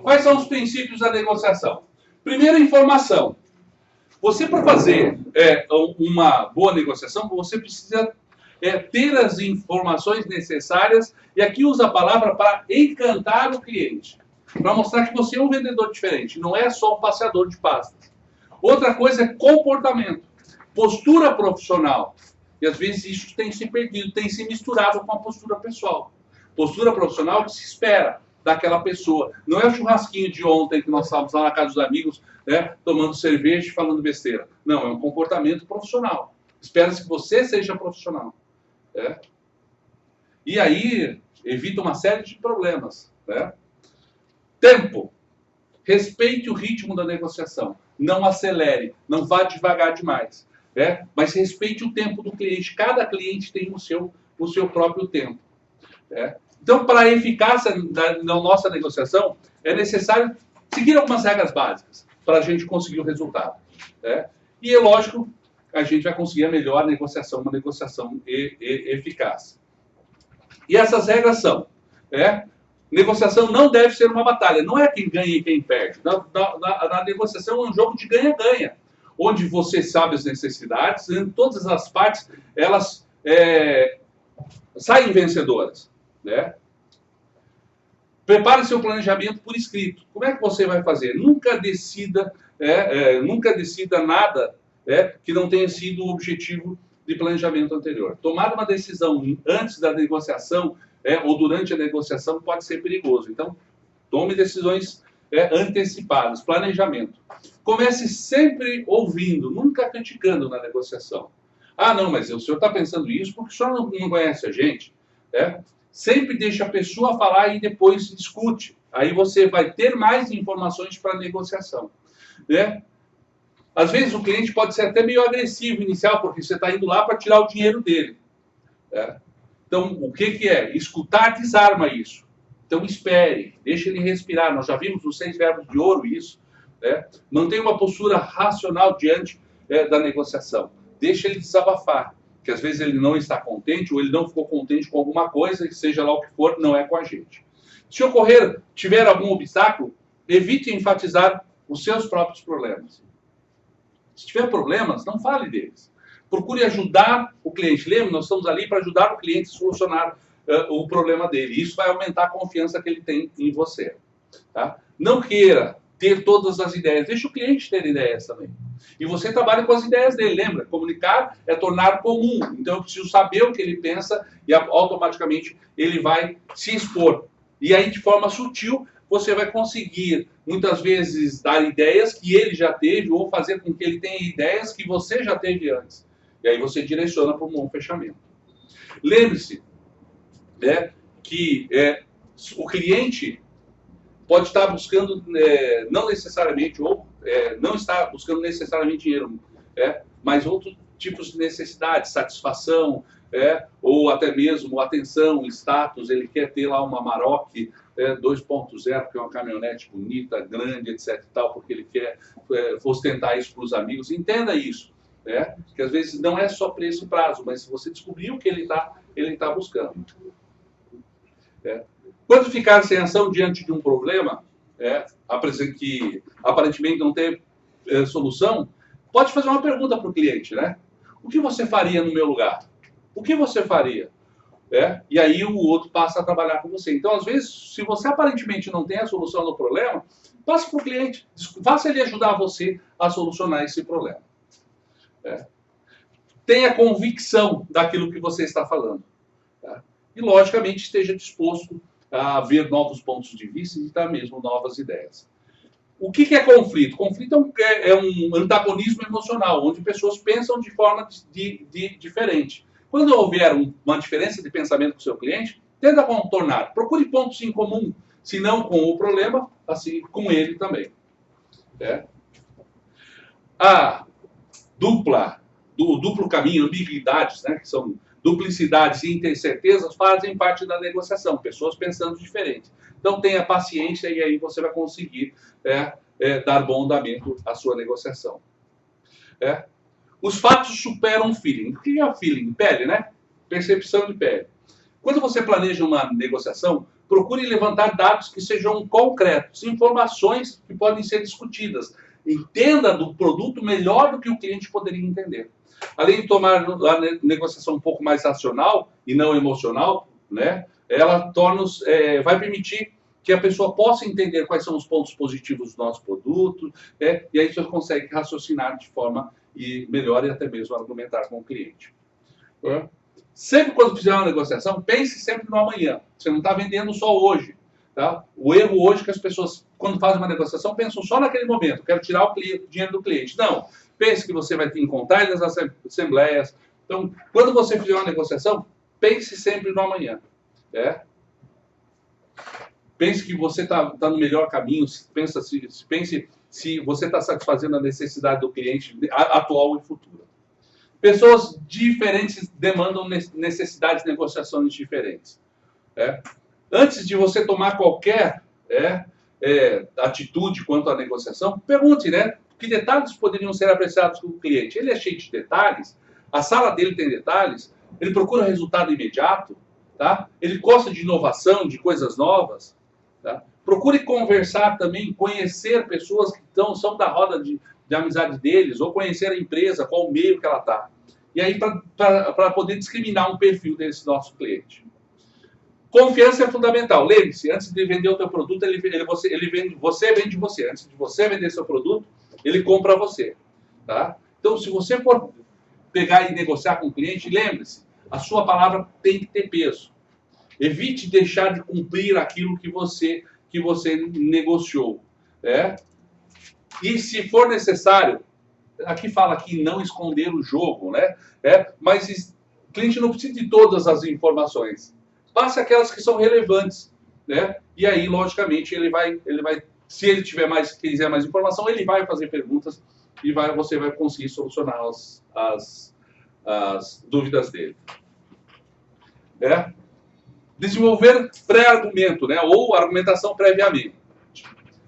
Quais são os princípios da negociação? Primeiro, informação. Você, para fazer uma boa negociação, você precisa ter as informações necessárias, e aqui usa a palavra para encantar o cliente, para mostrar que você é um vendedor diferente, não é só um passeador de pastas. Outra coisa é comportamento, postura profissional. E às vezes isso tem se perdido, tem se misturado com a postura pessoal. Postura profissional que se espera daquela pessoa. Não é o churrasquinho de ontem que nós estávamos lá na casa dos amigos, né, tomando cerveja e falando besteira. Não, é um comportamento profissional. Espera-se que você seja profissional. Né? E aí evita uma série de problemas. Né? Tempo. Respeite o ritmo da negociação. Não acelere, não vá devagar demais. Mas respeite o tempo do cliente. Cada cliente tem o seu próprio tempo. Então, para a eficácia da nossa negociação, é necessário seguir algumas regras básicas para a gente conseguir o resultado. E é lógico, a gente vai conseguir a melhor negociação, uma negociação eficaz. E essas regras são: negociação não deve ser uma batalha, não é quem ganha e quem perde. Na negociação é um jogo de ganha-ganha, onde você sabe as necessidades, e todas as partes elas saem vencedoras. Prepare seu planejamento por escrito. Como é que você vai fazer? Nunca decida nada que não tenha sido o objetivo de planejamento anterior. Tomar uma decisão antes da negociação ou durante a negociação pode ser perigoso. Então, tome decisões antecipadas, planejamento. Comece sempre ouvindo, nunca criticando na negociação. Ah, não, mas o senhor está pensando isso porque o senhor não conhece a gente. Sempre deixe a pessoa falar e depois discute. Aí você vai ter mais informações para a negociação. Às vezes o cliente pode ser até meio agressivo inicial, porque você está indo lá para tirar o dinheiro dele. Então, o que é? Escutar desarma isso. Então, espere, deixe ele respirar. Nós já vimos nos 6 verbos de ouro isso. Mantenha uma postura racional diante da negociação. Deixe ele desabafar, que às vezes ele não está contente ou ele não ficou contente com alguma coisa, e seja lá o que for, não é com a gente. Se tiver algum obstáculo, evite enfatizar os seus próprios problemas. Se tiver problemas, não fale deles. Procure ajudar o cliente. Lembre, nós estamos ali para ajudar o cliente a solucionar o problema dele. Isso vai aumentar a confiança que ele tem em você. Tá? Não queira ter todas as ideias. Deixa o cliente ter ideias também. E você trabalha com as ideias dele. Lembra? Comunicar é tornar comum. Então eu preciso saber o que ele pensa e automaticamente ele vai se expor. E aí, de forma sutil, você vai conseguir, muitas vezes, dar ideias que ele já teve ou fazer com que ele tenha ideias que você já teve antes. E aí você direciona para um bom fechamento. Lembre-se que o cliente pode estar buscando não necessariamente, ou não está buscando necessariamente dinheiro, mas outros tipos de necessidades, satisfação, ou até mesmo atenção, status. Ele quer ter lá uma Amarok 2.0, que é uma caminhonete bonita, grande, etc. e tal, porque ele quer ostentar isso para os amigos. Entenda isso, que às vezes não é só preço e prazo, mas se você descobrir o que ele tá buscando. Quando ficar sem ação diante de um problema, que aparentemente não tem solução, pode fazer uma pergunta para o cliente, O que você faria no meu lugar? O que você faria? E aí o outro passa a trabalhar com você. Então, às vezes, se você aparentemente não tem a solução do problema, passe para o cliente, faça ele ajudar você a solucionar esse problema. Tenha convicção daquilo que você está falando. E, logicamente, esteja disposto a ver novos pontos de vista e até mesmo novas ideias. O que é conflito? Conflito é um antagonismo emocional, onde pessoas pensam de forma diferente. Quando houver uma diferença de pensamento com o seu cliente, tenta contornar. Procure pontos em comum, se não com o problema, assim com ele também. A duplo caminho, ambiguidades, que são duplicidades e incertezas, fazem parte da negociação, pessoas pensando diferente. Então tenha paciência e aí você vai conseguir dar bom andamento à sua negociação. Os fatos superam o feeling. O que é o feeling? Pele, Percepção de pele. Quando você planeja uma negociação, procure levantar dados que sejam concretos, informações que podem ser discutidas. Entenda do produto melhor do que o cliente poderia entender. Além de tomar a negociação um pouco mais racional e não emocional, né, ela vai permitir que a pessoa possa entender quais são os pontos positivos do nosso produto, e aí você consegue raciocinar de forma melhor e até mesmo argumentar com o cliente. Sempre quando fizer uma negociação, pense sempre no amanhã. Você não está vendendo só hoje. Tá? O erro hoje é que as pessoas, quando fazem uma negociação, pensam só naquele momento. Quero tirar o dinheiro do cliente. Não. Pense que você vai ter encontrar nas assembleias. Então, quando você fizer uma negociação, pense sempre no amanhã. Pense que você está no melhor caminho. Pense se você está satisfazendo a necessidade do cliente atual e futura. Pessoas diferentes demandam necessidades de negociações diferentes. Antes de você tomar qualquer atitude quanto à negociação, pergunte, que detalhes poderiam ser apreciados pelo cliente. Ele é cheio de detalhes? A sala dele tem detalhes? Ele procura resultado imediato? Tá? Ele gosta de inovação, de coisas novas? Tá? Procure conversar também, conhecer pessoas que são da roda de amizade deles, ou conhecer a empresa, qual o meio que ela está. E aí, para poder discriminar um perfil desse nosso cliente. Confiança é fundamental. Lembre-se, antes de vender o teu produto, você vende você. Antes de você vender seu produto, ele compra você. Tá? Então, se você for pegar e negociar com o cliente, lembre-se, a sua palavra tem que ter peso. Evite deixar de cumprir aquilo que você negociou. E se for necessário, aqui fala que não esconder o jogo, mas o cliente não precisa de todas as informações. Passe aquelas que são relevantes, E aí, logicamente, ele vai, se ele quiser mais informação, ele vai fazer perguntas e você vai conseguir solucionar as dúvidas dele. Desenvolver pré-argumento, ou argumentação previamente.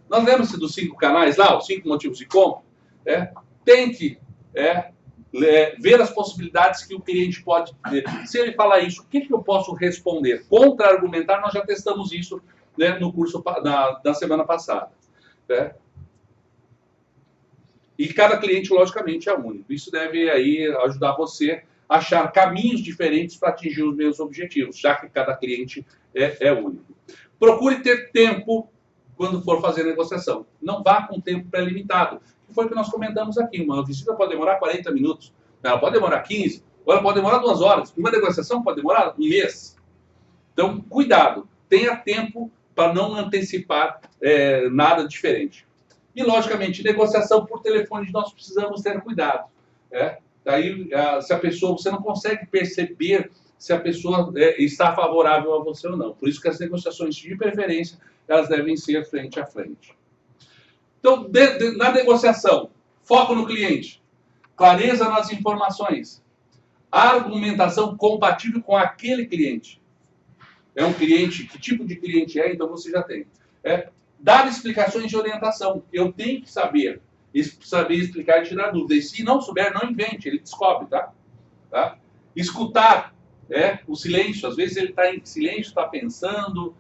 Nós lemos dos 5 canais lá, os 5 motivos de compra. Tente ver as possibilidades que o cliente pode ter. Se ele falar isso, o que eu posso responder? Contra-argumentar, nós já testamos isso no curso da semana passada. E cada cliente, logicamente, é único. Isso deve aí ajudar você a achar caminhos diferentes para atingir os mesmos objetivos, já que cada cliente é único. Procure ter tempo quando for fazer negociação. Não vá com tempo pré-limitado. Foi o que nós comentamos aqui. Uma visita pode demorar 40 minutos, ela pode demorar 15, ou ela pode demorar 2 horas. Uma negociação pode demorar 1 mês. Então, cuidado. Tenha tempo para não antecipar nada diferente. E, logicamente, negociação por telefone, nós precisamos ter cuidado. Daí, se a pessoa, você não consegue perceber se a pessoa está favorável a você ou não. Por isso que as negociações, de preferência, elas devem ser frente a frente. Então, na negociação, foco no cliente, clareza nas informações, argumentação compatível com aquele cliente. É um cliente, que tipo de cliente é, então você já tem. Dar explicações de orientação. Eu tenho que saber explicar e tirar dúvidas. E se não souber, não invente, ele descobre, tá? Escutar, o silêncio. Às vezes ele está em silêncio, está pensando,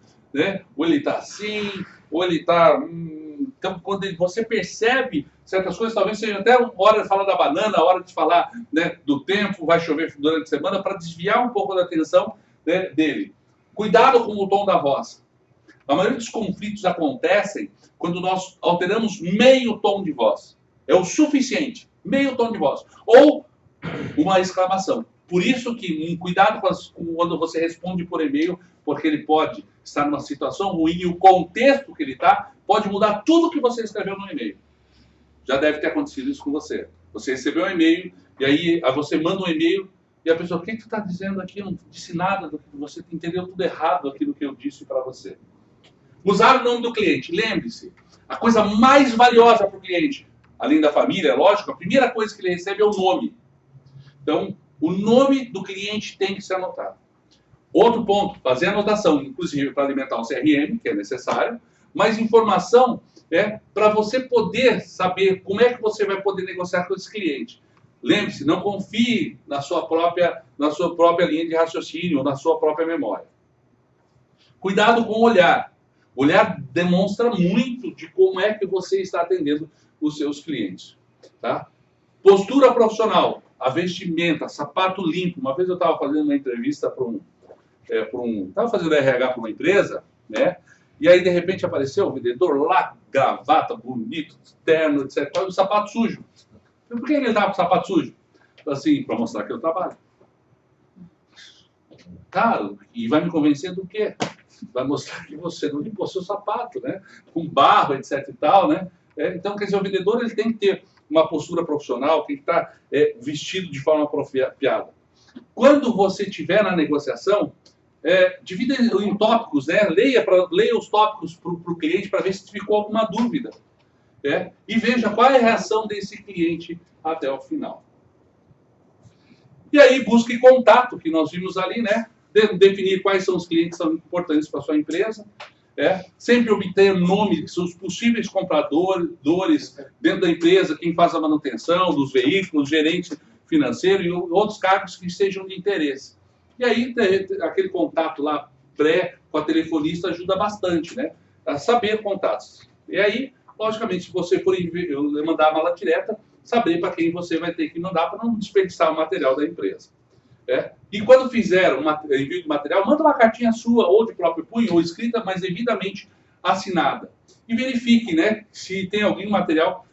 ou ele está assim, ou ele está... Então, quando você percebe certas coisas, talvez seja até hora de falar da banana, hora de falar do tempo, vai chover durante a semana, para desviar um pouco da atenção dele. Cuidado com o tom da voz. A maioria dos conflitos acontecem quando nós alteramos meio tom de voz. É o suficiente, meio tom de voz. Ou uma exclamação. Por isso que cuidado quando você responde por e-mail, porque ele pode estar numa situação ruim e o contexto que ele está pode mudar tudo que você escreveu no e-mail. Já deve ter acontecido isso com você. Você recebeu um e-mail e aí você manda um e-mail e a pessoa, o que tu está dizendo aqui? Eu não disse nada, você entendeu tudo errado aquilo que eu disse para você. Usar o nome do cliente. Lembre-se, a coisa mais valiosa para o cliente, além da família, lógico, a primeira coisa que ele recebe é o nome. Então, o nome do cliente tem que ser anotado. Outro ponto, fazer anotação, inclusive para alimentar um CRM, que é necessário, mas informação para você poder saber como é que você vai poder negociar com esse cliente. Lembre-se, não confie na sua própria linha de raciocínio ou na sua própria memória. Cuidado com o olhar. O olhar demonstra muito de como é que você está atendendo os seus clientes. Tá? Postura profissional, a vestimenta, sapato limpo. Uma vez eu estava fazendo uma entrevista estava fazendo RH para uma empresa, né? E aí de repente apareceu o vendedor lá, gravata, bonito, terno, etc. E o sapato sujo. Por que ele estava com o sapato sujo? Assim, para mostrar que eu trabalho. Cara, e vai me convencer do quê? Vai mostrar que você não limpou seu sapato, né? Com barro, etc e tal, né? Então, quer dizer, o vendedor ele tem que ter uma postura profissional, tem que estar vestido de forma apropriada. Quando você estiver na negociação, divida em tópicos, né? Leia os tópicos para o cliente para ver se ficou alguma dúvida. E veja qual é a reação desse cliente até o final. E aí busque contato, que nós vimos ali, né? Definir quais são os clientes que são importantes para a sua empresa. Sempre obter o nome que são os possíveis compradores dentro da empresa, quem faz a manutenção dos veículos, gerente financeiro e outros cargos que sejam de interesse. E aí, aquele contato lá com a telefonista ajuda bastante, né? A saber contatos. E aí, logicamente, se você for mandar a mala direta, saber para quem você vai ter que mandar para não desperdiçar o material da empresa. E quando fizer o envio de material, manda uma cartinha sua, ou de próprio punho, ou escrita, mas devidamente assinada. E verifique, né, se tem algum material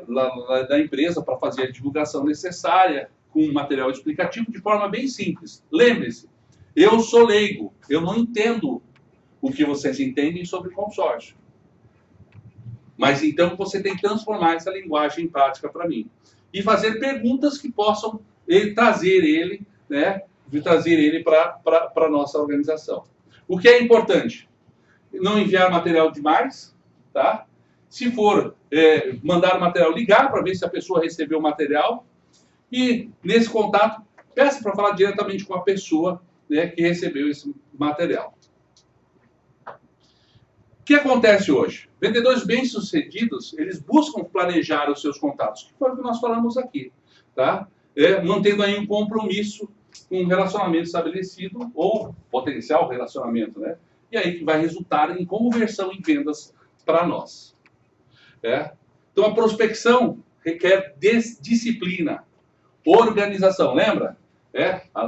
lá da empresa para fazer a divulgação necessária, com material explicativo, de forma bem simples. Lembre-se, eu sou leigo, eu não entendo o que vocês entendem sobre consórcio. Mas então você tem que transformar essa linguagem em prática para mim. E fazer perguntas que possam trazer ele para a nossa organização. O que é importante? Não enviar material demais, tá? Se for mandar o material, ligar para ver se a pessoa recebeu o material. E nesse contato, peça para falar diretamente com a pessoa, né, que recebeu esse material. O que acontece hoje? Vendedores bem-sucedidos, eles buscam planejar os seus contatos, que foi o que nós falamos aqui, tá? Mantendo aí um compromisso com um relacionamento estabelecido ou potencial relacionamento, né? E aí que vai resultar em conversão em vendas para nós. Então a prospecção requer disciplina, organização, lembra?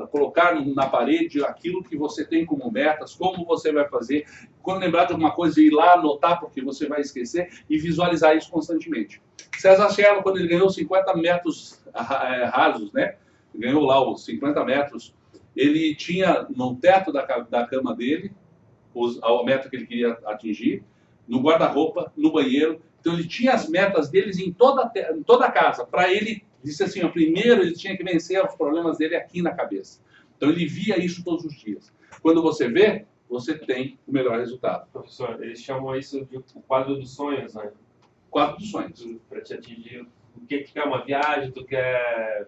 Colocar na parede aquilo que você tem como metas, como você vai fazer. Quando lembrar de alguma coisa, ir lá anotar, porque você vai esquecer, e visualizar isso constantemente. César Cielo, quando ele ganhou 50 metros rasos, né? Ganhou lá os 50 metros, ele tinha no teto da cama dele, o metro que ele queria atingir, no guarda-roupa, no banheiro. Então ele tinha as metas deles em toda a casa. Para ele, disse assim, primeiro ele tinha que vencer os problemas dele aqui na cabeça. Então ele via isso todos os dias. Quando você vê, você tem o melhor resultado. Professor, eles chamam isso de quadro dos sonhos, né? Quadro dos sonhos. Para te atingir o que quer uma viagem, tu quer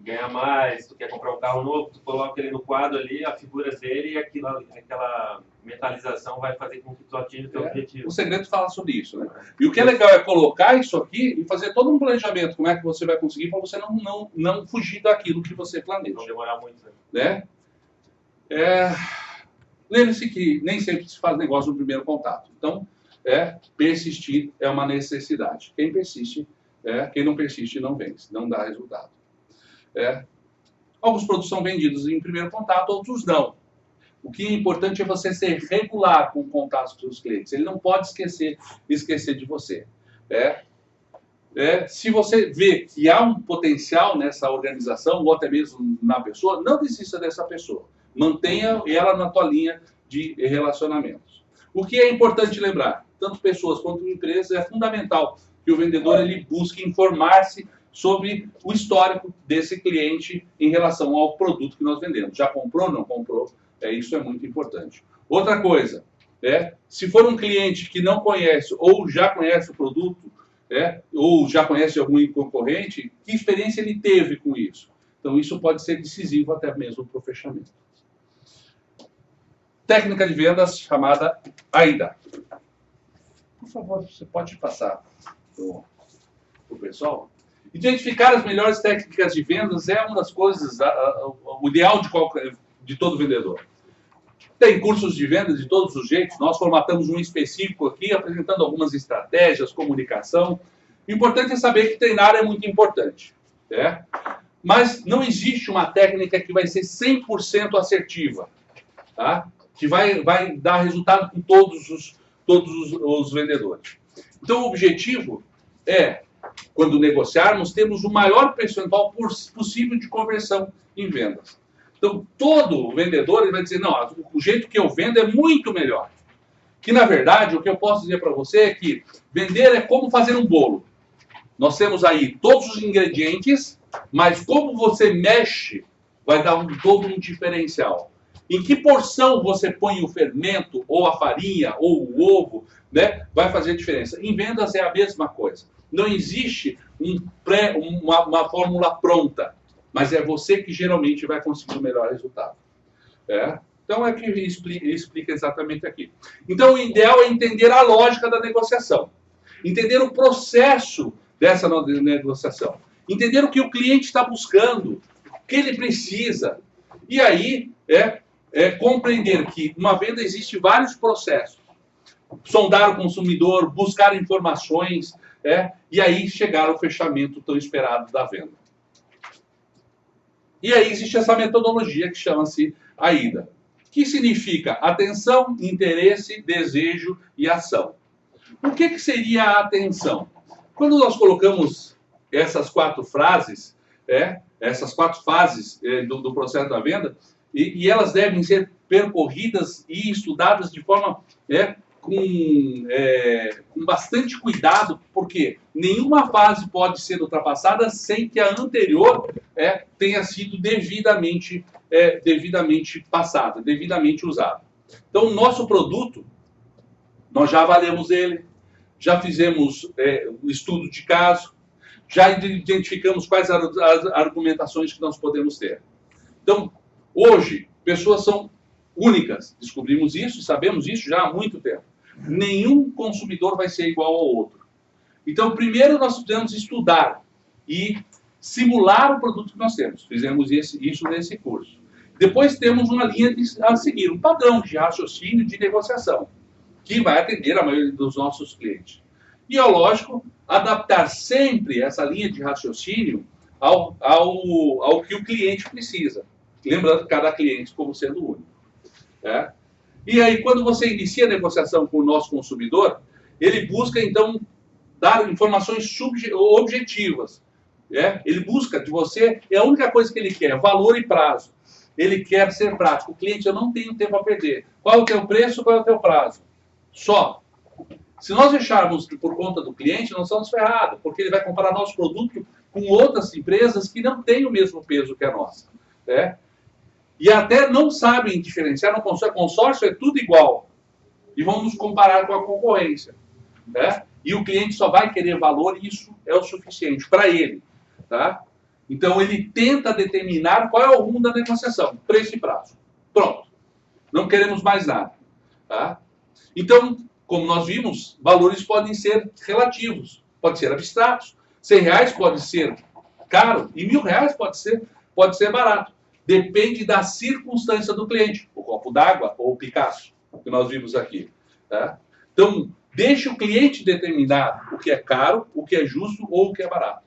ganhar mais, tu quer comprar um carro novo, tu coloca ele no quadro ali, a figura dele e aquela metalização vai fazer com que tu atinja o teu objetivo. O segredo fala sobre isso, né? E o que é legal é colocar isso aqui e fazer todo um planejamento, como é que você vai conseguir, para você não fugir daquilo que você planeja. Não demorar muito, né? Lembre-se que nem sempre se faz negócio no primeiro contato. Então, persistir é uma necessidade. Quem persiste, quem não persiste não vence, não dá resultado. Alguns produtos são vendidos em primeiro contato, outros não. O que é importante é você ser regular com o contato com seus clientes. Ele não pode esquecer de você. Se você vê que há um potencial nessa organização, ou até mesmo na pessoa, não desista dessa pessoa. Mantenha ela na tua linha de relacionamentos. O que é importante lembrar, tanto pessoas quanto empresas, é fundamental que o vendedor ele busque informar-se sobre o histórico desse cliente em relação ao produto que nós vendemos. Já comprou, não comprou? Isso é muito importante. Outra coisa, se for um cliente que não conhece ou já conhece o produto, ou já conhece algum concorrente, que experiência ele teve com isso? Então, isso pode ser decisivo até mesmo para o fechamento. Técnica de vendas chamada AIDA. Por favor, você pode passar para o pessoal? Identificar as melhores técnicas de vendas é uma das coisas, o ideal de todo vendedor. Tem cursos de venda de todos os jeitos. Nós formatamos um específico aqui, apresentando algumas estratégias, comunicação. O importante é saber que treinar é muito importante. Né? Mas não existe uma técnica que vai ser 100% assertiva. Tá? Que vai dar resultado com todos os vendedores. Então, o objetivo é, quando negociarmos, termos o maior percentual possível de conversão em vendas. Então, todo vendedor ele vai dizer, não, o jeito que eu vendo é muito melhor. Que, na verdade, o que eu posso dizer para você é que vender é como fazer um bolo. Nós temos aí todos os ingredientes, mas como você mexe, vai dar todo um diferencial. Em que porção você põe o fermento, ou a farinha, ou o ovo, né, vai fazer diferença. Em vendas é a mesma coisa. Não existe uma fórmula pronta, mas é você que geralmente vai conseguir o melhor resultado. Então é que ele explica exatamente aqui. Então o ideal é entender a lógica da negociação, entender o processo dessa negociação, entender o que o cliente está buscando, o que ele precisa, e aí compreender que uma venda existe vários processos. Sondar o consumidor, buscar informações, e aí chegar ao fechamento tão esperado da venda. E aí existe essa metodologia que chama-se AIDA, que significa atenção, interesse, desejo e ação. O que seria a atenção? Quando nós colocamos essas 4 frases, essas 4 fases do processo da venda, e elas devem ser percorridas e estudadas de forma com bastante cuidado, porque nenhuma fase pode ser ultrapassada sem que a anterior tenha sido devidamente passada, devidamente usada. Então, o nosso produto, nós já avaliamos ele, já fizemos o estudo de caso, já identificamos quais as argumentações que nós podemos ter. Então, hoje, pessoas são únicas. Descobrimos isso, sabemos isso já há muito tempo. Nenhum consumidor vai ser igual ao outro. Então, primeiro nós precisamos estudar e simular o produto que nós temos. Fizemos isso nesse curso. Depois temos uma linha a seguir, um padrão de raciocínio de negociação, que vai atender a maioria dos nossos clientes. E, é lógico, adaptar sempre essa linha de raciocínio ao que o cliente precisa. Lembrando cada cliente como sendo único. E aí, quando você inicia a negociação com o nosso consumidor, ele busca, então, dar informações objetivas. Ele busca de você, a única coisa que ele quer, valor e prazo. Ele quer ser prático. O cliente, eu não tenho tempo a perder. Qual é o teu preço, qual é o teu prazo? Só. Se nós deixarmos por conta do cliente, nós estamos ferrados, porque ele vai comparar nosso produto com outras empresas que não têm o mesmo peso que a nossa. E até não sabem diferenciar, no consórcio é tudo igual. E vamos comparar com a concorrência. E o cliente só vai querer valor e isso é o suficiente para ele. Então ele tenta determinar qual é o rumo da negociação, preço e prazo. Pronto. Não queremos mais nada. Então, como nós vimos, valores podem ser relativos, podem ser abstratos. R$100 pode ser caro e R$1.000 pode ser barato. Depende da circunstância do cliente, o copo d'água ou o Picasso, que nós vimos aqui. Então, deixe o cliente determinar o que é caro, o que é justo ou o que é barato.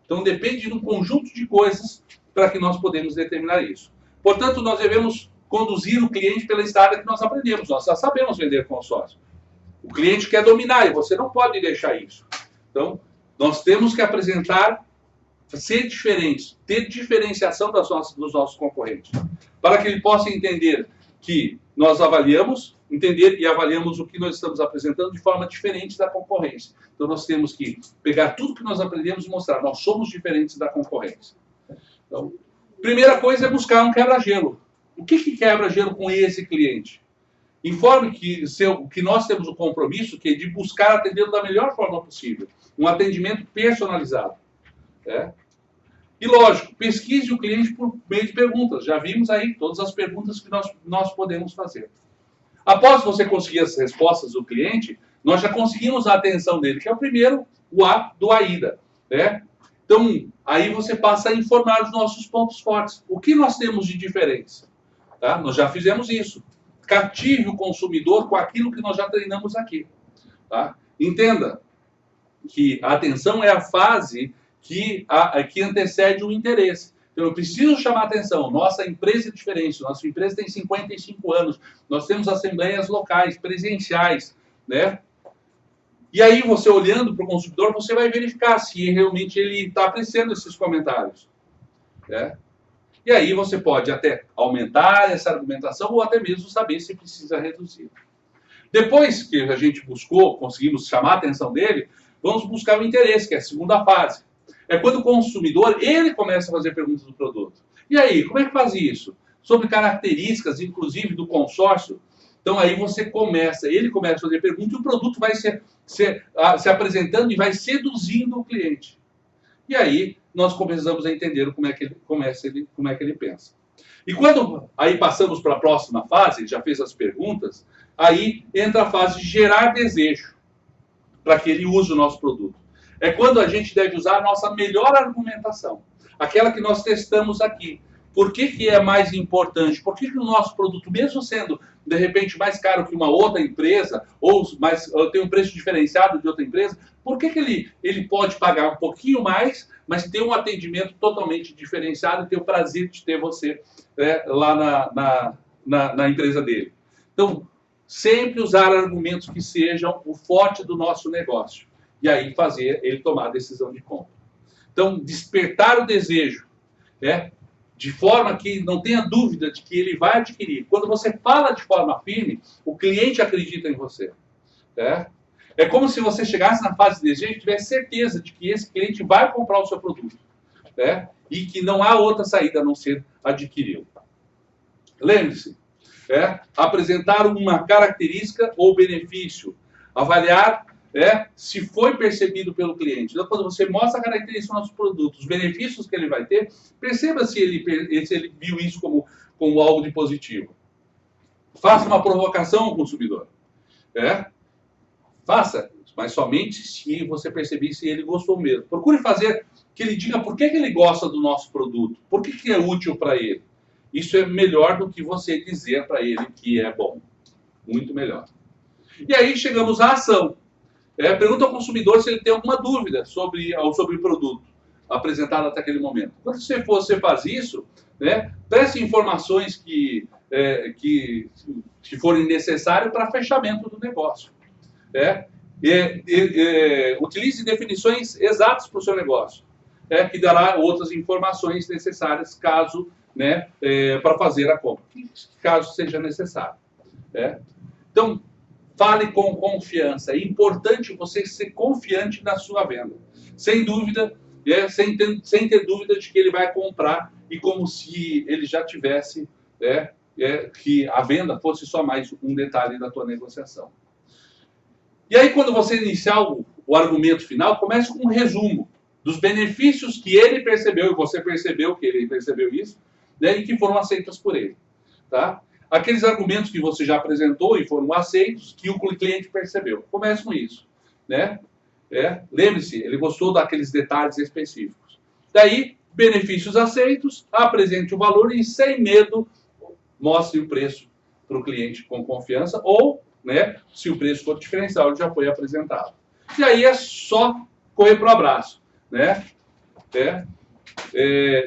Então, depende de um conjunto de coisas para que nós podemos determinar isso. Portanto, nós devemos conduzir o cliente pela estrada que nós aprendemos. Nós já sabemos vender consórcio. O cliente quer dominar e você não pode deixar isso. Então, nós temos que apresentar, ser diferentes, ter diferenciação dos nossos concorrentes, para que ele possa entender que nós avaliamos, entender e avaliamos o que nós estamos apresentando de forma diferente da concorrência. Então nós temos que pegar tudo que nós aprendemos e mostrar, nós somos diferentes da concorrência. Então, primeira coisa é buscar um quebra-gelo. O que quebra gelo com esse cliente? Informe que nós temos o compromisso que é de buscar atendê-lo da melhor forma possível. Um atendimento personalizado. E, lógico, pesquise o cliente por meio de perguntas. Já vimos aí todas as perguntas que nós podemos fazer. Após você conseguir as respostas do cliente, nós já conseguimos a atenção dele, que é o primeiro, o A do AIDA. Então, aí você passa a informar os nossos pontos fortes. O que nós temos de diferença? Tá? Nós já fizemos isso. Cative o consumidor com aquilo que nós já treinamos aqui. Tá? Entenda que a atenção é a fase que antecede o interesse. Então, eu preciso chamar a atenção. Nossa empresa é diferente. Nossa empresa tem 55 anos. Nós temos assembleias locais, presenciais, né? E aí, você olhando para o consumidor, você vai verificar se realmente ele está apreciando esses comentários. Né? E aí, você pode até aumentar essa argumentação ou até mesmo saber se precisa reduzir. Depois que a gente buscou, conseguimos chamar a atenção dele, vamos buscar o interesse, que é a segunda fase. É quando o consumidor, ele começa a fazer perguntas do produto. E aí, como é que faz isso? Sobre características, inclusive, do consórcio. Então, aí ele começa a fazer perguntas e o produto vai se apresentando e vai seduzindo o cliente. E aí, nós começamos a entender como é que ele pensa. E quando aí passamos para a próxima fase, ele já fez as perguntas, aí entra a fase de gerar desejo para que ele use o nosso produto. É quando a gente deve usar a nossa melhor argumentação, aquela que nós testamos aqui. Por que é mais importante? Por que o nosso produto, mesmo sendo, de repente, mais caro que uma outra empresa, ou tem um preço diferenciado de outra empresa, por que ele pode pagar um pouquinho mais, mas ter um atendimento totalmente diferenciado e ter o prazer de ter você lá na empresa dele? Então, sempre usar argumentos que sejam o forte do nosso negócio. E aí fazer ele tomar a decisão de compra. Então, despertar o desejo, de forma que não tenha dúvida de que ele vai adquirir. Quando você fala de forma firme, o cliente acredita em você. É como se você chegasse na fase de desejo e tivesse certeza de que esse cliente vai comprar o seu produto. E que não há outra saída a não ser adquiri-lo. Lembre-se, apresentar uma característica ou benefício. Avaliar se foi percebido pelo cliente. Então, quando você mostra a característica do nosso produto, os benefícios que ele vai ter, perceba se ele viu isso como algo de positivo. Faça uma provocação ao consumidor. Faça, mas somente se você perceber se ele gostou mesmo. Procure fazer que ele diga por que ele gosta do nosso produto, por que é útil para ele. Isso é melhor do que você dizer para ele que é bom. Muito melhor. E aí chegamos à ação. Pergunta ao consumidor se ele tem alguma dúvida sobre o produto apresentado até aquele momento. Quando você faz isso, preste informações que forem necessárias para fechamento do negócio. Utilize definições exatas para o seu negócio, que dará outras informações necessárias caso, para fazer a compra, caso seja necessário. Então, fale com confiança. É importante você ser confiante na sua venda. Sem dúvida, sem ter dúvida de que ele vai comprar e como se ele já tivesse, que a venda fosse só mais um detalhe da tua negociação. E aí, quando você iniciar o argumento final, comece com um resumo dos benefícios que ele percebeu e você percebeu que ele percebeu isso, e que foram aceitos por ele. Tá? Aqueles argumentos que você já apresentou e foram aceitos, que o cliente percebeu. Comece com isso. Lembre-se, ele gostou daqueles detalhes específicos. Daí, benefícios aceitos, apresente o valor e, sem medo, mostre o preço para o cliente com confiança ou, se o preço for diferencial, ele já foi apresentado. E aí é só correr para o abraço.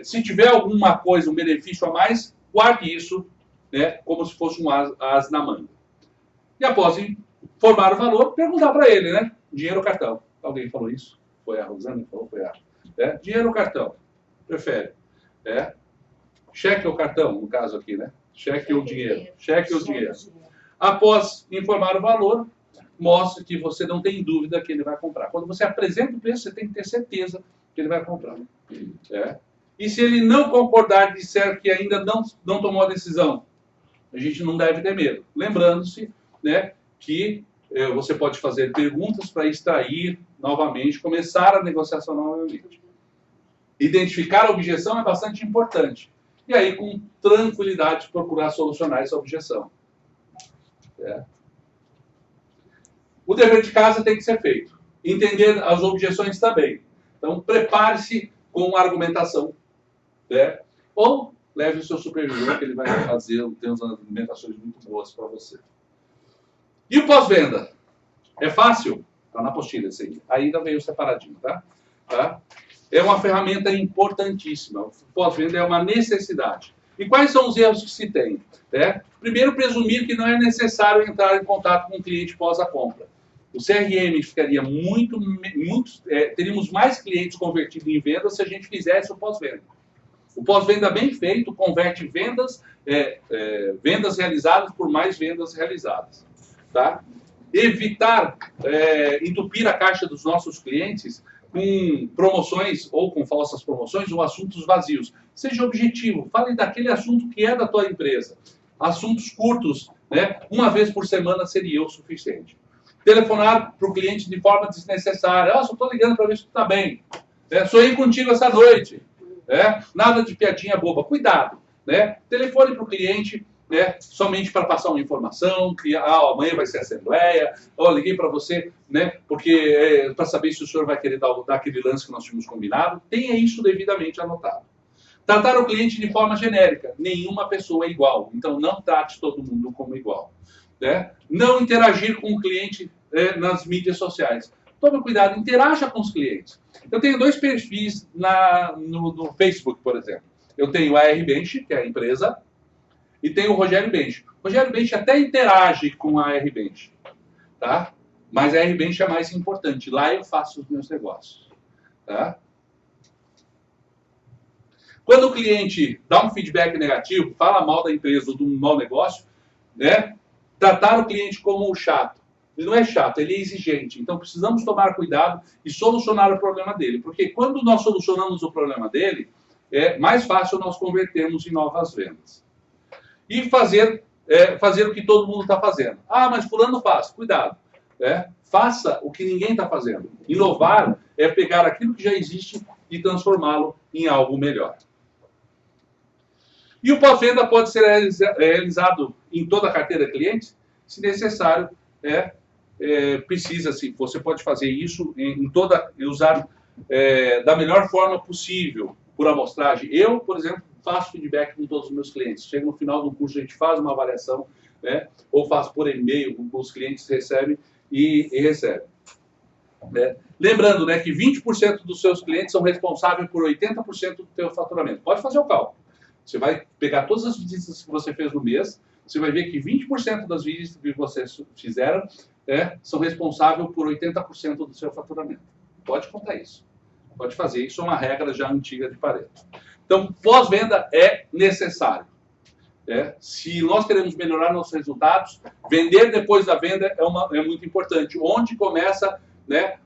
Se tiver alguma coisa, um benefício a mais, guarde isso como se fosse um as na manga. E após informar o valor, perguntar para ele, dinheiro ou cartão? Alguém falou isso? Foi a Rosana que falou? Foi a... dinheiro ou cartão? Prefere? Cheque ou cartão, no caso aqui, Cheque ou dinheiro? Cheque ou dinheiro? Após informar o valor, mostre que você não tem dúvida que ele vai comprar. Quando você apresenta o preço, você tem que ter certeza que ele vai comprar. E se ele não concordar, disser que ainda não tomou a decisão, a gente não deve ter medo. Lembrando-se que você pode fazer perguntas para extrair novamente, começar a negociação novamente. Identificar a objeção é bastante importante. E aí, com tranquilidade, procurar solucionar essa objeção. O dever de casa tem que ser feito. Entender as objeções também. Então, prepare-se com a argumentação. Ou leve o seu supervisor que ele vai ter umas alimentações muito boas para você. E o pós-venda? É fácil? Está na apostila esse aí. Ainda veio separadinho, tá? É uma ferramenta importantíssima. O pós-venda é uma necessidade. E quais são os erros que se tem? Primeiro, presumir que não é necessário entrar em contato com o cliente pós a compra. O CRM ficaria teríamos mais clientes convertidos em vendas se a gente fizesse o pós-venda. O pós-venda bem feito converte vendas realizadas por mais vendas realizadas. Tá? Evitar entupir a caixa dos nossos clientes com promoções ou com falsas promoções ou assuntos vazios. Seja objetivo, fale daquele assunto que é da tua empresa. Assuntos curtos, uma vez por semana seria o suficiente. Telefonar para o cliente de forma desnecessária. Só estou ligando para ver se tu está bem. Sonhei contigo essa noite. Nada de piadinha boba. Cuidado. Telefone para o cliente somente para passar uma informação, que amanhã vai ser assembleia, liguei para você, porque para saber se o senhor vai querer dar aquele lance que nós tínhamos combinado. Tenha isso devidamente anotado. Tratar o cliente de forma genérica. Nenhuma pessoa é igual, então não trate todo mundo como igual. Não interagir com o cliente nas mídias sociais. Tome cuidado, interaja com os clientes. Eu tenho 2 perfis no Facebook, por exemplo. Eu tenho a R-Bench, que é a empresa, e tem o Rogério Bench. O Rogério Bench até interage com a R-Bench, tá? Mas a R-Bench é mais importante. Lá eu faço os meus negócios, tá? Quando o cliente dá um feedback negativo, fala mal da empresa ou de um mau negócio, tratar o cliente como um chato. Ele não é chato, ele é exigente. Então precisamos tomar cuidado e solucionar o problema dele. Porque quando nós solucionamos o problema dele, é mais fácil nós convertermos em novas vendas. E fazer o que todo mundo está fazendo. Mas fulano faz. Cuidado. Faça o que ninguém está fazendo. Inovar é pegar aquilo que já existe e transformá-lo em algo melhor. E o pós-venda pode ser realizado em toda a carteira de clientes? Se necessário, precisa-se. Você pode fazer isso usar da melhor forma possível, por amostragem. Eu, por exemplo, faço feedback com todos os meus clientes. Chega no final do curso, a gente faz uma avaliação, ou faço por e-mail, os clientes recebem e recebem. Lembrando que 20% dos seus clientes são responsáveis por 80% do seu faturamento. Pode fazer o cálculo. Você vai pegar todas as visitas que você fez no mês, você vai ver que 20% das visitas que vocês fizeram são responsáveis por 80% do seu faturamento. Pode contar isso. Pode fazer. Isso é uma regra já antiga de Pareto. Então, pós-venda é necessário. Se nós queremos melhorar nossos resultados, vender depois da venda é muito importante. Onde começa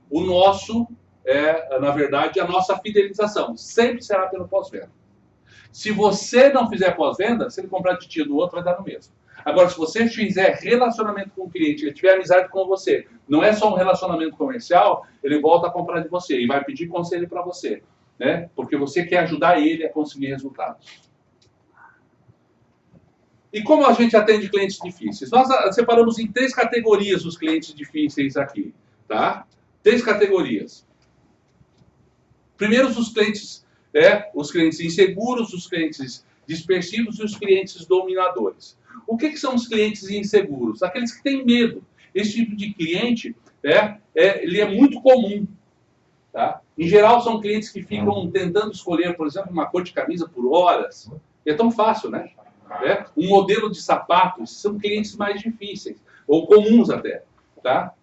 o nosso, na verdade, a nossa fidelização. Sempre será pelo pós-venda. Se você não fizer pós-venda, se ele comprar de ti do outro, vai dar no mesmo. Agora, se você fizer relacionamento com o cliente, ele tiver amizade com você, não é só um relacionamento comercial, ele volta a comprar de você e vai pedir conselho para você. Porque você quer ajudar ele a conseguir resultados. E como a gente atende clientes difíceis? Nós separamos em 3 categorias os clientes difíceis aqui. Tá? 3 categorias. Primeiro, os clientes inseguros, os clientes dispersivos e os clientes dominadores. O que são os clientes inseguros? Aqueles que têm medo. Esse tipo de cliente ele é muito comum. Tá? Em geral, são clientes que ficam tentando escolher, por exemplo, uma cor de camisa por horas. É tão fácil, né? Um modelo de sapatos, são clientes mais difíceis, ou comuns até. Tá?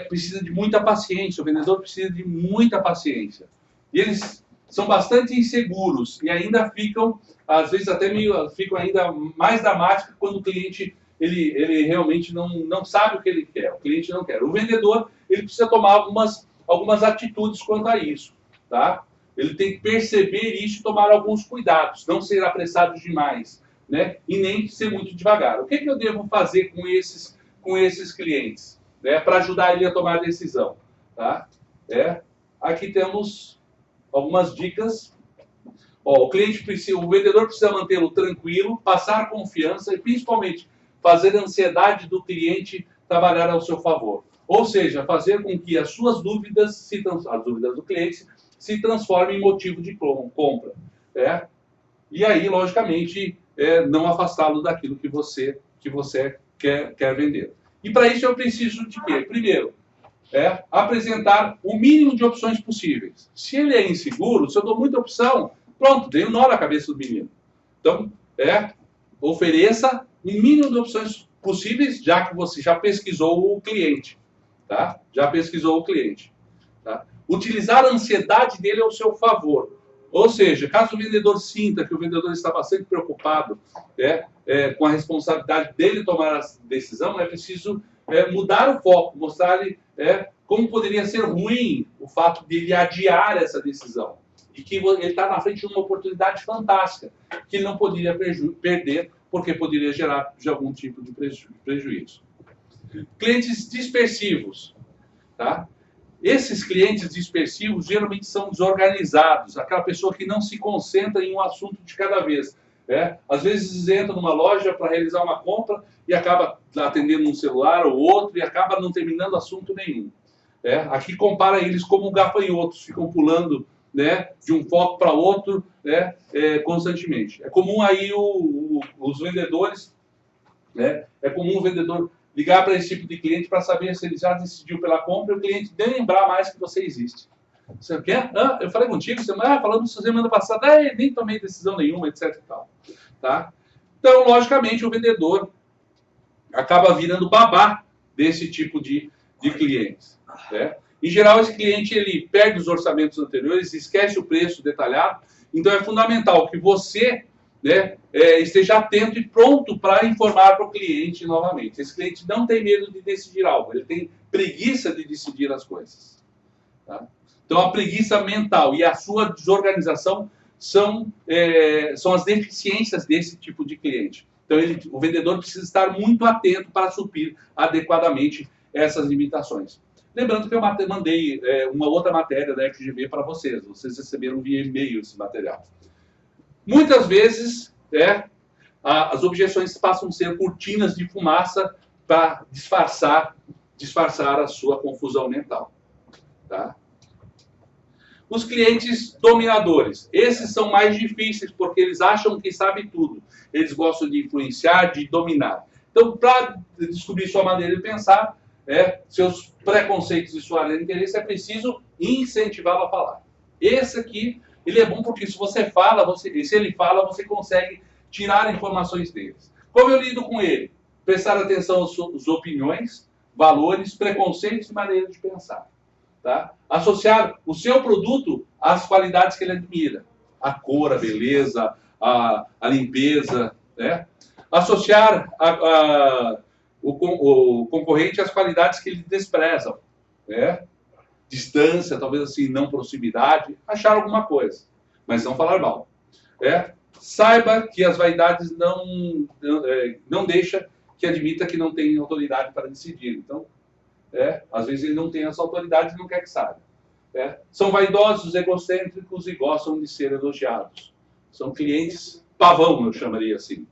Precisa de muita paciência, o vendedor precisa de muita paciência. E eles são bastante inseguros e ainda ficam, às vezes até ficam ainda mais dramáticos quando o cliente ele realmente não sabe o que ele quer, o cliente não quer. O vendedor ele precisa tomar algumas atitudes quanto a isso, tá? Ele tem que perceber isso e tomar alguns cuidados, não ser apressado demais, e nem ser muito devagar. O que eu devo fazer com esses clientes, para ajudar ele a tomar a decisão, tá? Aqui temos algumas dicas. O vendedor precisa mantê-lo tranquilo, passar confiança e principalmente fazer a ansiedade do cliente trabalhar ao seu favor. Ou seja, fazer com que as suas dúvidas, as dúvidas do cliente, se transformem em motivo de compra. e aí, logicamente, não afastá-lo daquilo que você quer vender. E para isso eu preciso de quê? Primeiro, apresentar o mínimo de opções possíveis. Se ele é inseguro, se eu dou muita opção, pronto, dei um nó na cabeça do menino. Então, ofereça o mínimo de opções possíveis, já que você já pesquisou o cliente. Tá? Já pesquisou o cliente. Tá? Utilizar a ansiedade dele ao seu favor. Ou seja, caso o vendedor sinta que o vendedor está bastante preocupado com a responsabilidade dele tomar a decisão, é preciso mudar o foco, mostrar-lhe como poderia ser ruim o fato de ele adiar essa decisão. E que ele está na frente de uma oportunidade fantástica, que ele não poderia perder, porque poderia gerar de algum tipo de prejuízo. Clientes dispersivos. Tá? Esses clientes dispersivos geralmente são desorganizados, aquela pessoa que não se concentra em um assunto de cada vez. Às vezes entra numa loja para realizar uma compra e acaba atendendo um celular ou outro e acaba não terminando assunto nenhum. Aqui compara eles como gafanhotos, ficam pulando de um foco para outro constantemente. É comum aí os vendedores, é comum o vendedor ligar para esse tipo de cliente para saber se ele já decidiu pela compra e o cliente nem lembrar mais que você existe. Você quer? Eu falei contigo, falando semana passada, nem tomei decisão nenhuma, etc. E tal. Tá? Então, logicamente, o vendedor acaba virando babá desse tipo de clientes. Em geral, esse cliente ele perde os orçamentos anteriores, esquece o preço detalhado, então é fundamental que você esteja atento e pronto para informar para o cliente novamente. Esse cliente não tem medo de decidir algo, ele tem preguiça de decidir as coisas. Tá? Então, a preguiça mental e a sua desorganização são as deficiências desse tipo de cliente. Então, o vendedor precisa estar muito atento para suprir adequadamente essas limitações. Lembrando que eu mandei uma outra matéria da FGV para vocês. Vocês receberam via e-mail esse material. Muitas vezes, as objeções passam a ser cortinas de fumaça para disfarçar a sua confusão mental. Tá? Os clientes dominadores. Esses são mais difíceis porque eles acham que sabem tudo. Eles gostam de influenciar, de dominar. Então, para descobrir sua maneira de pensar, seus preconceitos e sua área de interesse, é preciso incentivá-lo a falar. Esse aqui, ele é bom porque se você fala, se ele fala, você consegue tirar informações deles. Como eu lido com ele? Prestar atenção às suas opiniões, valores, preconceitos e maneira de pensar. Tá? Associar o seu produto às qualidades que ele admira. A cor, a beleza, a limpeza. Associar o concorrente às qualidades que ele despreza. Distância, talvez assim, não proximidade. Achar alguma coisa, mas não falar mal. Saiba que as vaidades não deixa que admita que não tem autoridade para decidir. Então, às vezes ele não tem essa autoridade e não quer que saiba. São vaidosos, egocêntricos e gostam de ser elogiados. São clientes pavão, eu chamaria assim.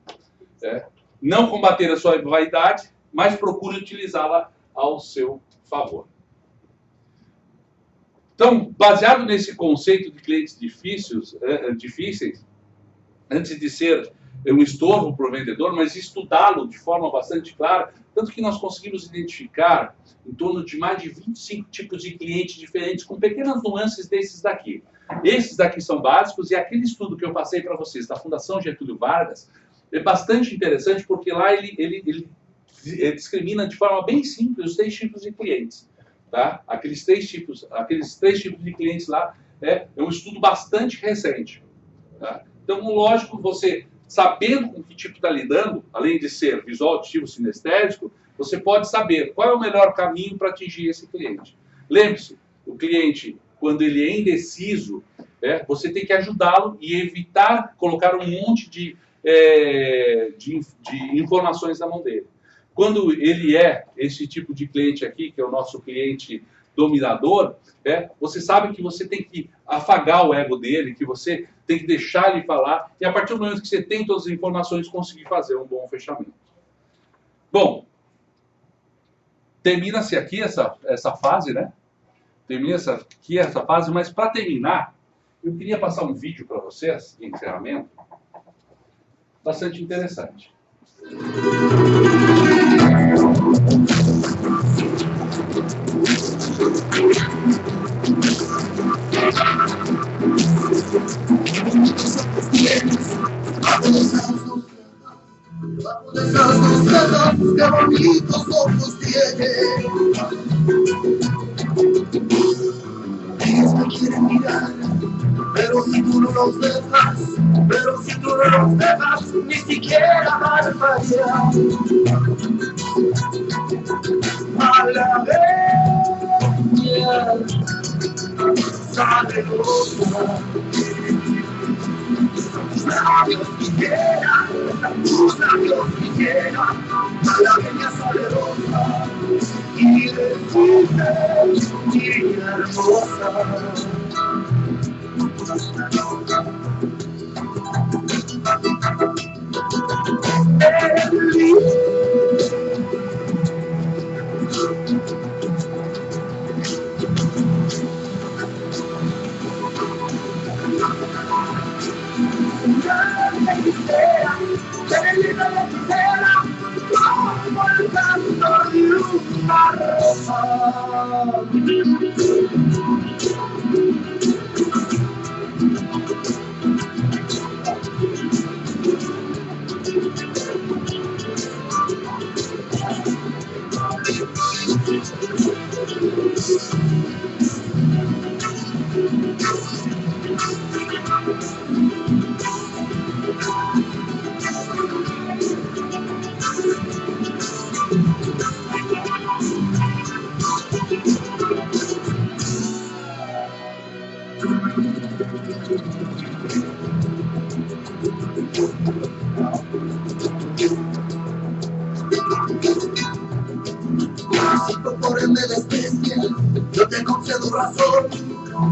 Não combater a sua vaidade, mas procure utilizá-la ao seu favor. Então, baseado nesse conceito de clientes difíceis, antes de ser um estorvo para o vendedor, mas estudá-lo de forma bastante clara, tanto que nós conseguimos identificar em torno de mais de 25 tipos de clientes diferentes, com pequenas nuances desses daqui. Esses daqui são básicos, e aquele estudo que eu passei para vocês da Fundação Getúlio Vargas é bastante interessante, porque lá ele discrimina de forma bem simples os 3 tipos de clientes. Tá? Aqueles três tipos de clientes lá é um estudo bastante recente. Tá? Então, lógico, você sabendo com que tipo está lidando, além de ser visual, auditivo, sinestésico, você pode saber qual é o melhor caminho para atingir esse cliente. Lembre-se, o cliente, quando ele é indeciso, você tem que ajudá-lo e evitar colocar um monte de informações na mão dele. Quando ele é esse tipo de cliente aqui, que é o nosso cliente dominador, você sabe que você tem que afagar o ego dele, que você tem que deixar ele falar, e a partir do momento que você tem todas as informações, conseguir fazer um bom fechamento. Bom, termina-se aqui essa fase, né? Termina-se aqui essa fase, mas para terminar, eu queria passar um vídeo para vocês, de encerramento, bastante interessante. Qué bonitos ojos tiene. Ellos me quieren mirar, pero si tú no los dejas, ni siquiera barbaridad. Malagueña, salerosa. Labios quisiera, tus labios quisiera, malagueña salerosa, y decirte, niña hermosa. Eres linda. Como el canto de una rosa.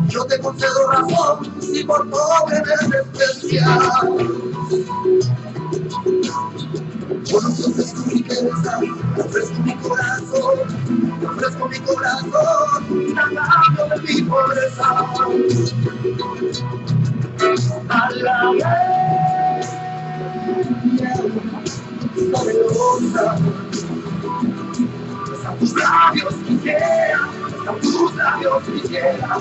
Yo te concedo razón, si por pobre me desprecias. Bueno, yo ofrezco mi riqueza, ofrezco mi corazón, a cambio de mi pobreza. A la vez, poderosa. Tus labios quisiera, tus labios quisiera,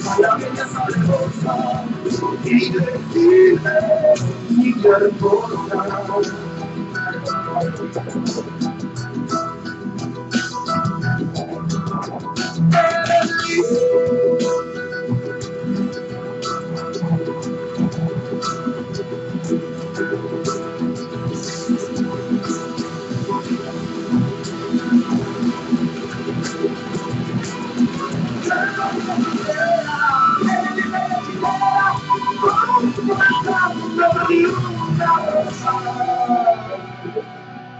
malagueña salerosa, y decirte, niña hermosa. Eres linda.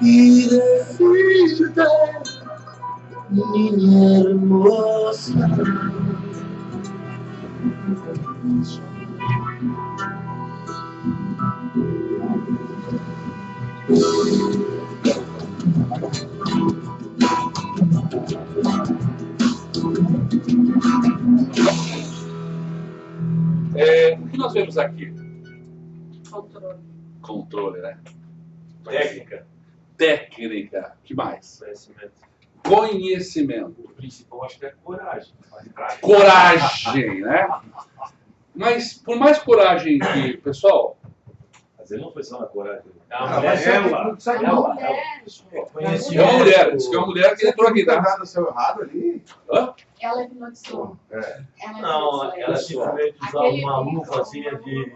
Y decirte, niña hermosa. O que nós vemos aqui? Controle. Controle, né? Técnica. Que mais? Conhecimento. Conhecimento. O principal acho que é coragem. Coragem, né? Mas por mais coragem que, pessoal, Mas ele não foi só na coragem. Mas É é uma mulher, diz que é uma mulher que entrou aqui, tá? Nada seu errado ali. Hã? Ela hipnotizou. Não, ela simplesmente usava uma luvazinha de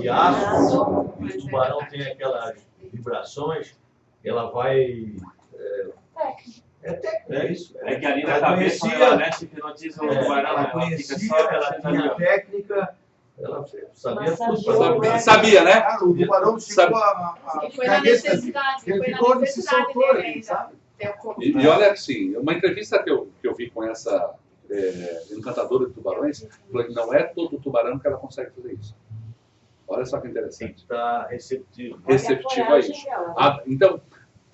aço. aço. E o tubarão tem aquelas vibrações, ela vai. É técnica, é isso. É que ali na Ela cabeça, conhecia- quando ela mexe, hipnotiza o tubarão, Ela ela fica conhecia, só ela mexendo tinha ali, ó. técnica, ela sabia tudo. Massageou, Sabia, né? Ah, o tubarão ficou a E foi na necessidade. Ele Foi na ficou, se necessidade soltou dele ali, ainda. sabe? E olha assim, uma entrevista que eu vi com essa encantadora de tubarões, falou que não é todo tubarão que ela consegue fazer isso. Olha só que Tem que interessante. estar receptivo. Receptivo a isso. Então,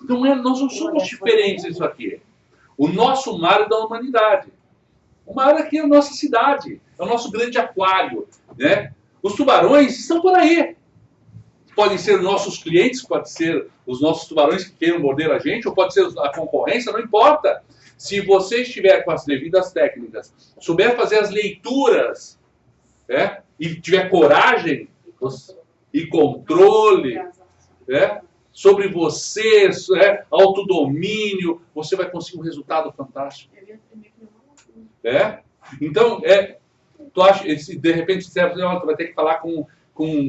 nós não somos diferentes disso aqui. O nosso mar é da humanidade. O mar aqui é a nossa cidade, é o nosso grande aquário, né? Os tubarões estão por aí. podem ser nossos clientes, pode ser os nossos tubarões que queiram morder a gente, ou pode ser a concorrência, não importa. Se você estiver com as devidas técnicas, souber fazer as leituras, e tiver coragem e controle sobre você, autodomínio, você vai conseguir um resultado fantástico. Então, tu acha, de repente, você vai ter que falar com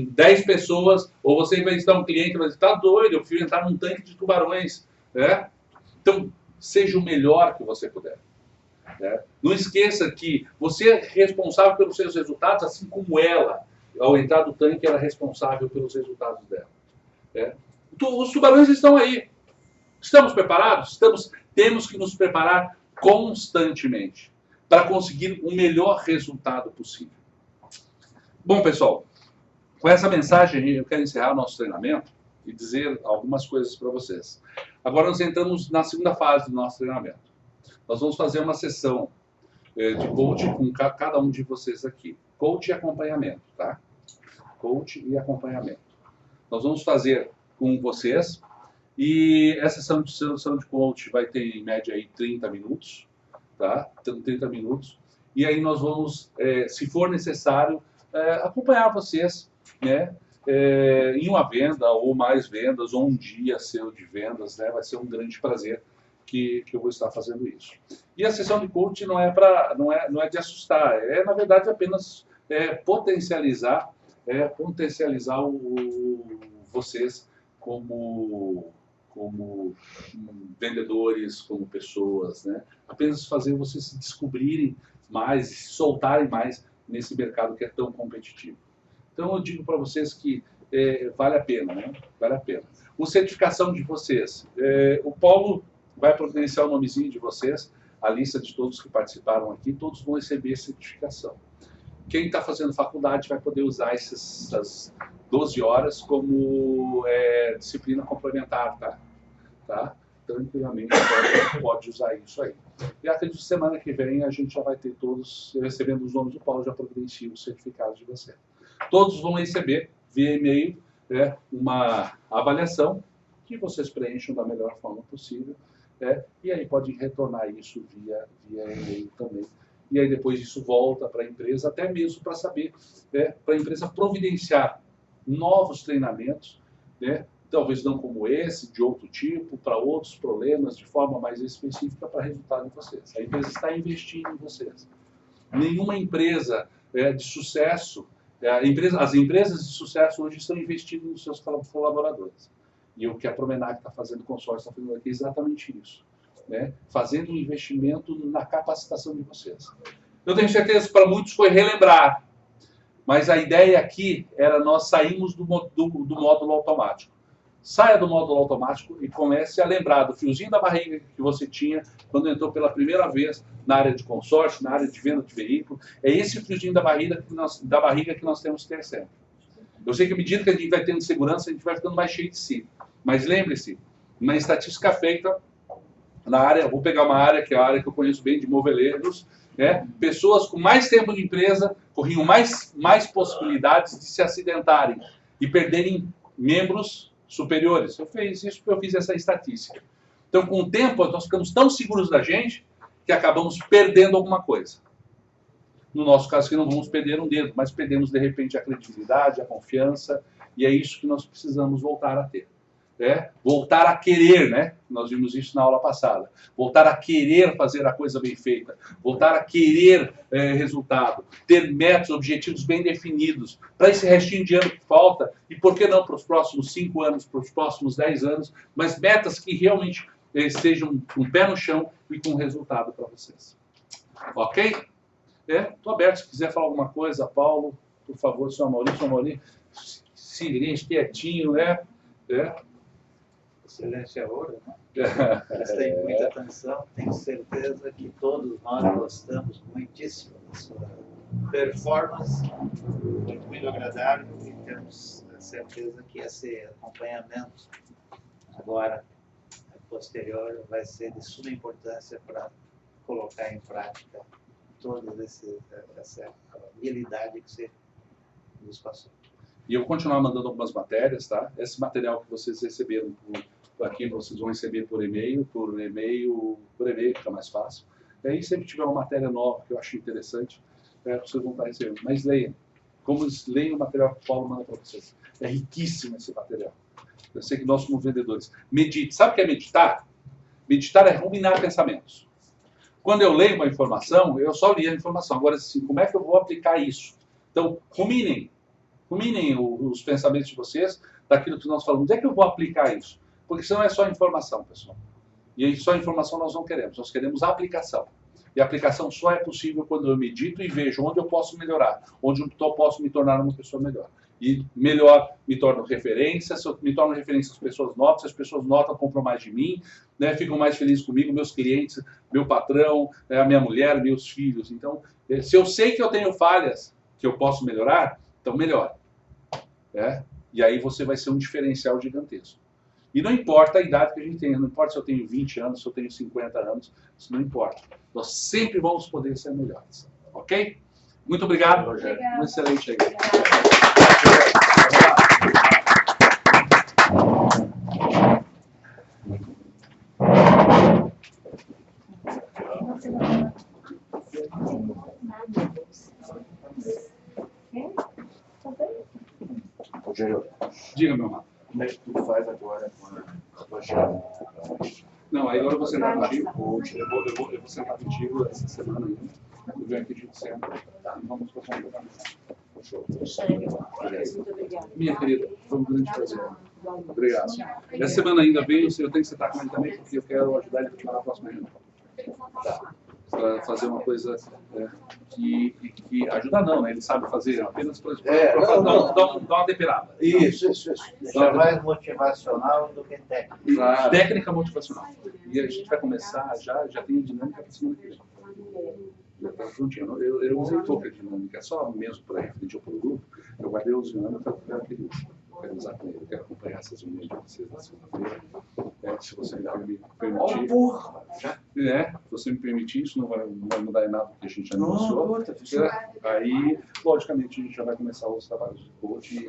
10 pessoas, ou você vai estar um cliente e vai dizer, tá doido, eu fui entrar num tanque de tubarões. Então, seja o melhor que você puder. Não esqueça que você é responsável pelos seus resultados, assim como ela, ao entrar no tanque, era responsável pelos resultados dela. Os tubarões estão aí. Estamos preparados? Temos que nos preparar constantemente para conseguir o melhor resultado possível. Bom, pessoal, com essa mensagem eu quero encerrar o nosso treinamento e dizer algumas coisas para vocês. Agora nós entramos na segunda fase do nosso treinamento. Nós vamos fazer uma sessão de coaching com cada um de vocês aqui. Coach e acompanhamento, tá? Coach e acompanhamento. Nós vamos fazer com vocês e essa sessão de coach vai ter em média aí 30 minutos, tá? 30 minutos. E aí nós vamos, se for necessário, acompanhar vocês, em uma venda ou mais vendas, ou um dia seu de vendas, vai ser um grande prazer que eu vou estar fazendo isso. E a sessão de coaching não é de assustar, na verdade apenas potencializar vocês como vendedores, como pessoas, apenas fazer vocês se descobrirem mais, se soltarem mais nesse mercado que é tão competitivo. Então eu digo para vocês que vale a pena, vale a pena. A certificação de vocês, o Paulo vai providenciar o nomezinho de vocês, a lista de todos que participaram aqui, todos vão receber certificação. Quem está fazendo faculdade vai poder usar essas 12 horas como disciplina complementar, tá? Tranquilamente pode usar isso aí. E acredito que semana que vem a gente já vai ter todos, recebendo os nomes do Paulo, já providencia os certificados de vocês. Todos vão receber via e-mail uma avaliação que vocês preencham da melhor forma possível, e aí podem retornar isso via e-mail também. E aí depois isso volta para a empresa, até mesmo para saber, para a empresa providenciar novos treinamentos, talvez não como esse, de outro tipo, para outros problemas, de forma mais específica para resultado de vocês. A empresa está investindo em vocês. Nenhuma empresa de sucesso, as empresas de sucesso hoje estão investindo nos seus colaboradores. E o que a Promenac está fazendo, o consórcio está fazendo aqui, é exatamente isso. Fazendo um investimento na capacitação de vocês. Eu tenho certeza que para muitos foi relembrar, mas a ideia aqui era nós sairmos do módulo automático. Saia do módulo automático e comece a lembrar do fiozinho da barriga que você tinha quando entrou pela primeira vez na área de consórcio, na área de venda de veículo. É esse fiozinho da barriga que nós temos que ter sempre. Eu sei que à medida que a gente vai tendo segurança, a gente vai ficando mais cheio de si. Mas lembre-se, uma estatística feita na área, vou pegar uma área que é a área que eu conheço bem, de moveleiros, pessoas com mais tempo de empresa corriam mais possibilidades de se acidentarem e perderem membros superiores. Eu fiz isso porque eu fiz essa estatística. Então, com o tempo, nós ficamos tão seguros da gente que acabamos perdendo alguma coisa. No nosso caso, que não vamos perder um dedo, mas perdemos, de repente, a credibilidade, a confiança, e é isso que nós precisamos voltar a ter. Voltar a querer, nós vimos isso na aula passada, voltar a querer fazer a coisa bem feita, voltar a querer resultado, ter metas, objetivos bem definidos, para esse restinho de ano que falta, e por que não para os próximos 5 anos, para os próximos 10 anos, mas metas que realmente sejam com o pé no chão e com resultado para vocês. Ok? Estou aberto, se quiser falar alguma coisa, Paulo, por favor, senhor Maurício, silêncio, quietinho, Excelente ouro, Prestei muita atenção, tenho certeza que todos nós gostamos muitíssimo da sua performance, foi muito agradável e temos a certeza que esse acompanhamento agora, posterior, vai ser de suma importância para colocar em prática toda essa habilidade que você nos passou. E eu vou continuar mandando algumas matérias, tá? Esse material que vocês receberam aqui, vocês vão receber por e-mail, fica mais fácil. E aí, sempre tiver uma matéria nova que eu acho interessante, vocês vão estar recebendo. Mas leiam. Como leiam o material que o Paulo manda para vocês. É riquíssimo esse material. Eu sei que nós somos vendedores. Medite. Sabe o que é meditar? Meditar é ruminar pensamentos. Quando eu leio uma informação, eu só li a informação. Agora, assim, como é que eu vou aplicar isso? Então, ruminem os pensamentos de vocês daquilo que nós falamos. Onde é que eu vou aplicar isso? Porque senão é só informação, pessoal. E aí, só informação nós não queremos. Nós queremos aplicação. E a aplicação só é possível quando eu medito e vejo onde eu posso melhorar, onde eu posso me tornar uma pessoa melhor. E melhor, me torno referência, se eu me torno referência às pessoas notam, se as pessoas notam, compram mais de mim, né, ficam mais felizes comigo, meus clientes, meu patrão, a minha mulher, meus filhos. Então, se eu sei que eu tenho falhas que eu posso melhorar, então melhor. E aí você vai ser um diferencial gigantesco. E não importa a idade que a gente tenha, não importa se eu tenho 20 anos, se eu tenho 50 anos, isso não importa. Nós sempre vamos poder ser melhores. Ok? Muito obrigado, Rogério. Um excelente aí. Rogério, Diga, meu irmão. como é que tu faz agora com a chave? Não, aí agora eu vou sentar contigo. Eu vou sentar contigo essa semana ainda. Eu venho aqui de centro. E vamos tocar um pouco. Muito obrigada. Minha querida, foi um grande prazer. Obrigado. Essa semana ainda venho, eu tenho que sentar com ele também, porque eu quero ajudar ele a continuar na próxima reunião. Tá. Para fazer uma coisa que ajudar não, né? Ele sabe fazer apenas para dar uma temperada. Isso. É mais motivacional do que técnico. Claro. Técnica motivacional. E a gente vai começar, já tem a dinâmica para semana que vem. Já está prontinho. Eu usei pouca dinâmica, só mesmo para referente ao produto. Eu guardei os dinâmicos para aquele. Quero usar com ele, eu quero acompanhar essas reuniões de vocês na segunda-feira. Se você me permitir. Se você me permitir, isso não vai mudar em nada porque a gente já negociou. Aí, logicamente, a gente já vai começar os trabalhos de coach e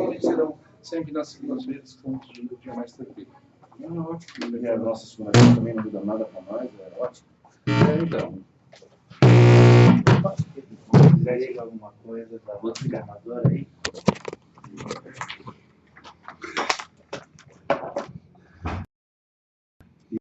eles serão sempre nas segundas-feiras, que são os dias mais tranquilos. Ótimo. E a nossa segunda-feira também não muda nada para nós, é ótimo. Então. Se quiser alguma coisa da programadora aí.